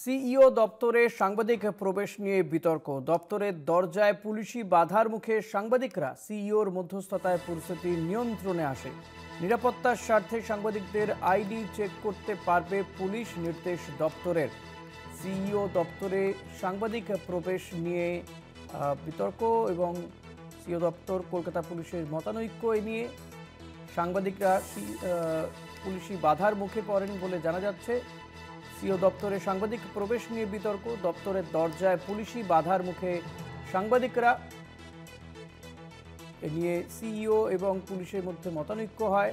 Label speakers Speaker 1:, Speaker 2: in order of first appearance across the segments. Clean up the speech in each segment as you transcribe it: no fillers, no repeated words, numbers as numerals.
Speaker 1: CEO দপ্তরে সাংবাদিক প্রবেশ নিয়ে বিতর্ক। দপ্তরের দরজায় পুলিশি বাধার মুখে সাংবাদিকরা। সিইওর মধ্যস্থতায় পরিস্থিতি নিয়ন্ত্রণে আসে। নিরাপত্তার স্বার্থে সাংবাদিকদের আইডি চেক করতে পারবে পুলিশ, নির্দেশ দপ্তরের। সিইও দপ্তরে সাংবাদিক প্রবেশ নিয়ে বিতর্ক এবং সিইও দপ্তর কলকাতা পুলিশের মতানৈক্য এ নিয়ে সাংবাদিকরা পুলিশি বাধার মুখে পড়েন বলে জানা যাচ্ছে। সিইও দপ্তরে সাংবাদিক প্রবেশ নিয়ে বিতর্ক। দপ্তরের দরজায় পুলিশি বাধার মুখে সাংবাদিকরা। এ নিয়ে সিইও এবং পুলিশের মধ্যে মতানৈক্য হয়।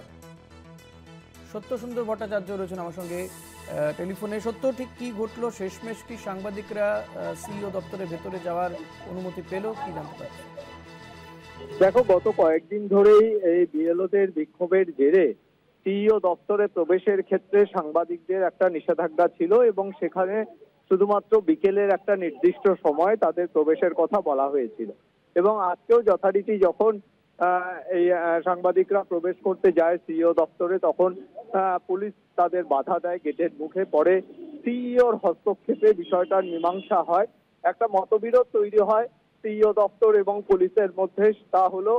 Speaker 1: সত্যসুন্দর ভট্টাচার্য রয়েছেন আমার সঙ্গে টেলিফোনে। সত্য, ঠিক কি ঘটলো? শেষমেশ কি সাংবাদিকরা সিইও দপ্তরের ভেতরে যাওয়ার অনুমতি পেল, কি জানতে পারছে?
Speaker 2: দেখো, গত কয়েকদিন ধরেই এই বিএলওদের বিক্ষোভের জেরে সিইও দপ্তরে প্রবেশের ক্ষেত্রে সাংবাদিকদের একটা নিষেধাজ্ঞা ছিল এবং সেখানে শুধুমাত্র বিকেলের একটা নির্দিষ্ট সময় তাদের প্রবেশের কথা বলা হয়েছিল। এবং আজকেও যথারীতি যখন এই সাংবাদিকরা প্রবেশ করতে যায় সিইও দপ্তরে, তখন পুলিশ তাদের বাধা দেয় গেটের মুখে। পরে সিইওর হস্তক্ষেপে বিষয়টার মীমাংসা হয়। একটা মতবিরোধ তৈরি হয় সিইও দপ্তর এবং পুলিশের মধ্যে। তা হলো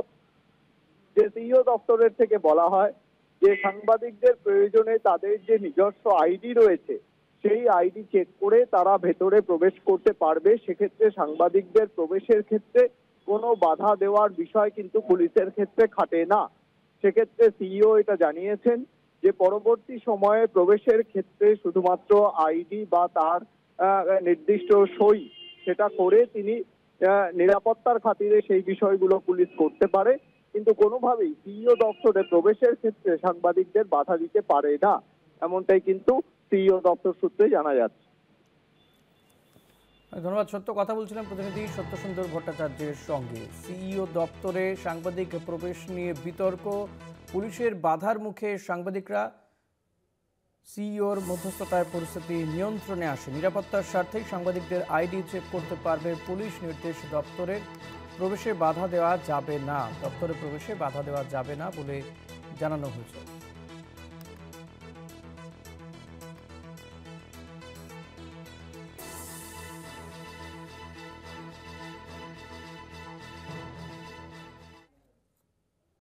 Speaker 2: যে সিইও দপ্তরের থেকে বলা হয় যে সাংবাদিকদের প্রয়োজনে তাদের যে নিজস্ব আইডি রয়েছে সেই আইডি চেক করে তারা ভেতরে প্রবেশ করতে পারবে। সেক্ষেত্রে সাংবাদিকদের প্রবেশের ক্ষেত্রে কোনো বাধা দেওয়ার বিষয় কিন্তু পুলিশের ক্ষেত্রে খাটে না। সেক্ষেত্রে সিইও এটা জানিয়েছেন যে পরবর্তী সময়ে প্রবেশের ক্ষেত্রে শুধুমাত্র আইডি বা তার নির্দিষ্ট সই সেটা করে তিনি নিরাপত্তার খাতিরে সেই বিষয়গুলো পুলিশ করতে পারে, কিন্তু কোনোভাবেই সিইও দপ্তরে প্রবেশের ক্ষেত্রে সাংবাদিকদের বাধা দিতে পারে না, এমনটাই কিন্তু সিইও দপ্তর সূত্রে জানা যাচ্ছে।
Speaker 1: ধন্যবাদ সত্য। কথা বলছিলাম প্রতিনিধি সত্যসুন্দর ভট্টাচার্যের সঙ্গে। সিইও দপ্তরে সাংবাদিক প্রবেশ নিয়ে বিতর্ক, পুলিশের বাধার মুখে সাংবাদিকরা। সিইওর মধ্যস্থতায় পরিস্থিতি নিয়ন্ত্রণে আসে। নিরাপত্তার স্বার্থেই সাংবাদিকদের আইডি চেক করতে পারবে পুলিশ, নির্দেশ দপ্তরের। প্রবেশে বাধা দেওয়া যাবে না, দপ্তরে প্রবেশে বাধা দেওয়া যাবে না বলে জানানো হয়েছে।